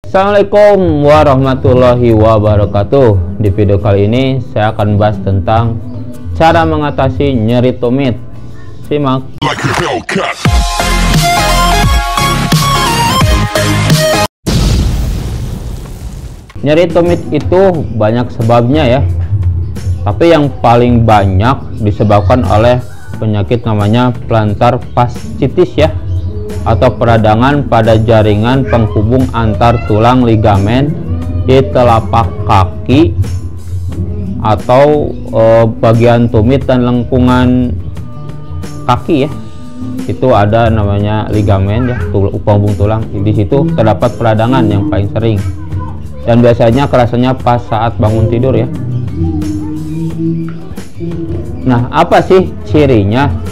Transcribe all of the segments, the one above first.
Assalamualaikum warahmatullahi wabarakatuh. Di video kali ini saya akan bahas tentang cara mengatasi nyeri tumit. Simak. Nyeri tumit itu banyak sebabnya ya, tapi yang paling banyak disebabkan oleh penyakit namanya plantar fasciitis ya, atau peradangan pada jaringan penghubung antar tulang ligamen di telapak kaki atau bagian tumit dan lengkungan kaki ya. Itu ada namanya ligamen ya, penghubung tulang. Di situ terdapat peradangan yang paling sering, dan biasanya kerasanya pas saat bangun tidur ya. Nah, apa sih cirinya?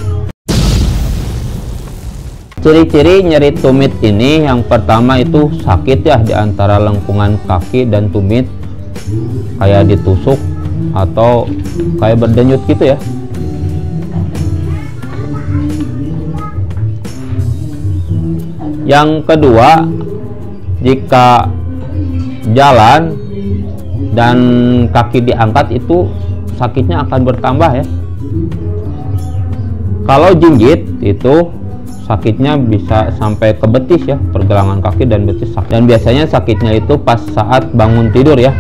Ciri-ciri nyeri tumit ini yang pertama itu sakit ya di antara lengkungan kaki dan tumit, kayak ditusuk atau kayak berdenyut gitu ya. Yang kedua, jika jalan dan kaki diangkat itu sakitnya akan bertambah ya. Kalau jinjit itu sakitnya bisa sampai ke betis ya, pergelangan kaki dan betis. Dan biasanya sakitnya itu pas saat bangun tidur ya,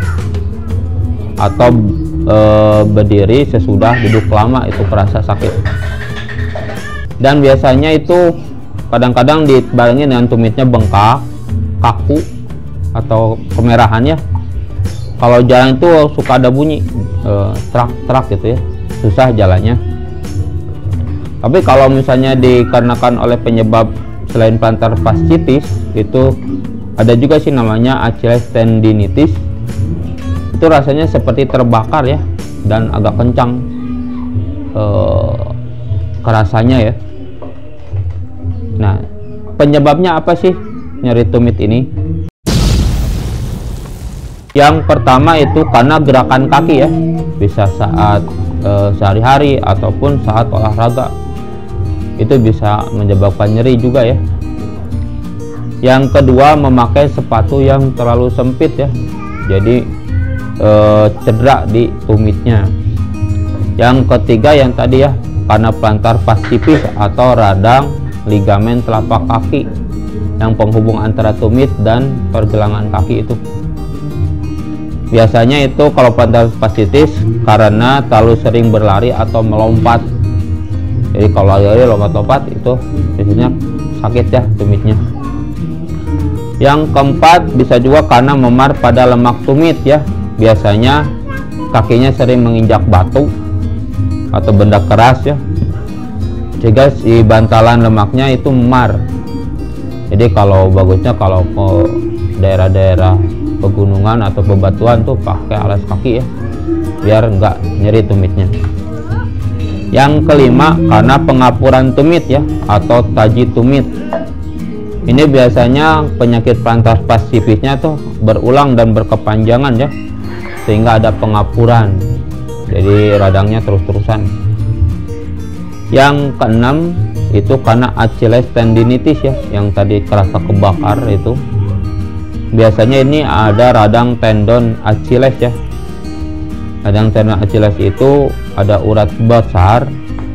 atau berdiri sesudah duduk lama itu kerasa sakit. Dan biasanya itu kadang-kadang dibarengi dengan tumitnya bengkak, kaku, atau kemerahan ya. Kalau jalan itu suka ada bunyi trak-trak gitu ya, susah jalannya. Tapi kalau misalnya dikarenakan oleh penyebab selain plantar fasciitis, itu ada juga sih namanya Achilles tendinitis. Itu rasanya seperti terbakar ya, dan agak kencang kerasanya ya. Nah, penyebabnya apa sih nyeri tumit ini? Yang pertama itu karena gerakan kaki ya, bisa saat sehari-hari ataupun saat olahraga. Itu bisa menyebabkan nyeri juga ya. Yang kedua, memakai sepatu yang terlalu sempit ya, jadi cedera di tumitnya. Yang ketiga yang tadi ya, karena plantar fasciitis atau radang ligamen telapak kaki yang penghubung antara tumit dan pergelangan kaki itu. Biasanya itu kalau plantar fasciitis karena terlalu sering berlari atau melompat. Jadi kalau lari lompat-lompat itu biasanya sakit ya tumitnya. Yang keempat, bisa juga karena memar pada lemak tumit ya. Biasanya kakinya sering menginjak batu atau benda keras ya, sehingga si bantalan lemaknya itu memar. Jadi kalau bagusnya kalau ke daerah-daerah pegunungan atau bebatuan tuh pakai alas kaki ya, biar nggak nyeri tumitnya. Yang kelima, karena pengapuran tumit ya, atau taji tumit. Ini biasanya penyakit plantar fasciitisnya tuh berulang dan berkepanjangan ya, sehingga ada pengapuran, jadi radangnya terus-terusan. Yang keenam, itu karena Achilles tendinitis ya, yang tadi kerasa kebakar itu. Biasanya ini ada radang tendon Achilles ya. Radang tendon Achilles itu ada urat besar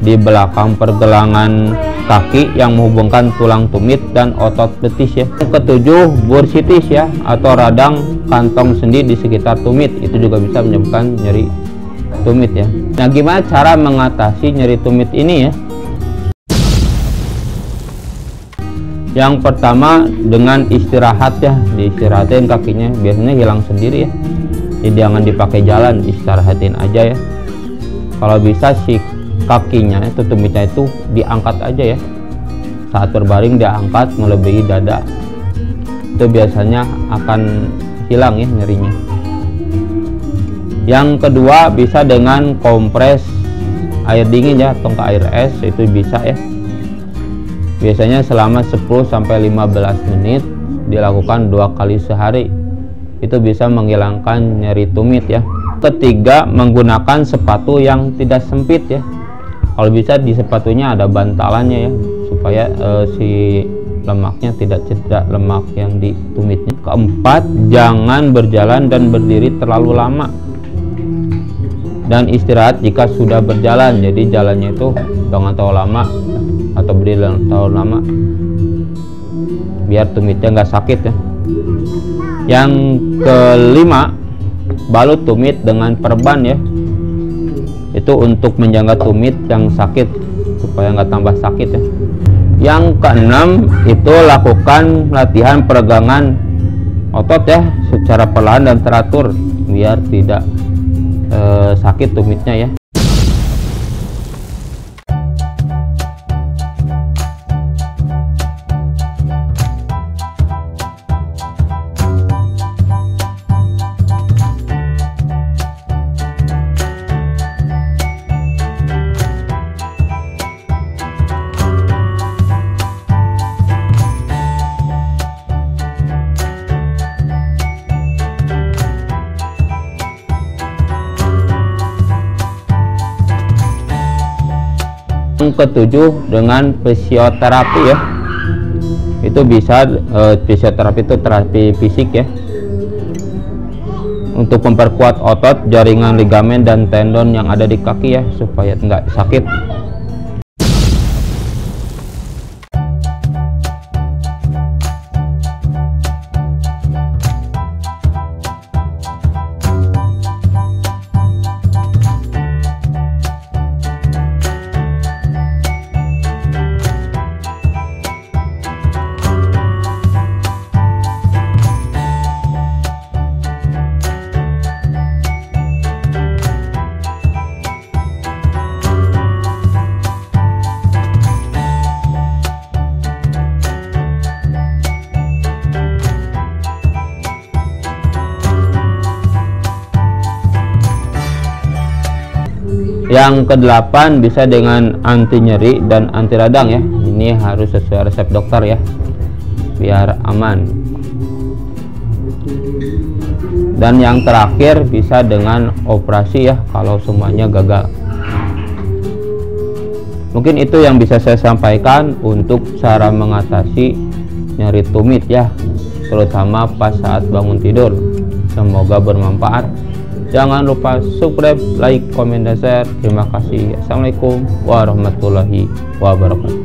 di belakang pergelangan kaki yang menghubungkan tulang tumit dan otot betis ya. Yang ketujuh, bursitis ya, atau radang kantong sendi di sekitar tumit. Itu juga bisa menyebabkan nyeri tumit ya. Nah, gimana cara mengatasi nyeri tumit ini ya? Yang pertama, dengan istirahat ya, diistirahatin kakinya, biasanya hilang sendiri ya. Jadi jangan dipakai jalan, istirahatin aja ya. Kalau bisa si kakinya itu, tumitnya itu diangkat aja ya. Saat berbaring diangkat melebihi dada. Itu biasanya akan hilang ya nyerinya. Yang kedua, bisa dengan kompres air dingin ya, atau ke air es, itu bisa ya. Biasanya selama 10-15 menit, dilakukan 2 kali sehari. Itu bisa menghilangkan nyeri tumit ya. Ketiga, menggunakan sepatu yang tidak sempit ya. Kalau bisa di sepatunya ada bantalannya ya, supaya si lemaknya, tidak cedera lemak yang di tumitnya. Keempat, jangan berjalan dan berdiri terlalu lama, dan istirahat jika sudah berjalan. Jadi jalannya itu jangan terlalu lama atau berdiri terlalu lama, biar tumitnya nggak sakit ya. Yang kelima, balut tumit dengan perban ya, itu untuk menjaga tumit yang sakit supaya nggak tambah sakit ya. Yang keenam, itu lakukan latihan peregangan otot ya secara perlahan dan teratur biar tidak sakit tumitnya ya. Yang ketujuh, dengan fisioterapi ya, itu bisa fisioterapi itu terapi fisik ya, untuk memperkuat otot, jaringan, ligamen, dan tendon yang ada di kaki ya supaya nggak sakit. Yang kedelapan, bisa dengan anti nyeri dan anti radang ya. Ini harus sesuai resep dokter ya, biar aman. Dan yang terakhir, bisa dengan operasi ya kalau semuanya gagal. Mungkin itu yang bisa saya sampaikan untuk cara mengatasi nyeri tumit ya, terutama pas saat bangun tidur. Semoga bermanfaat. Jangan lupa subscribe, like, komen, dan share. Terima kasih. Assalamualaikum warahmatullahi wabarakatuh.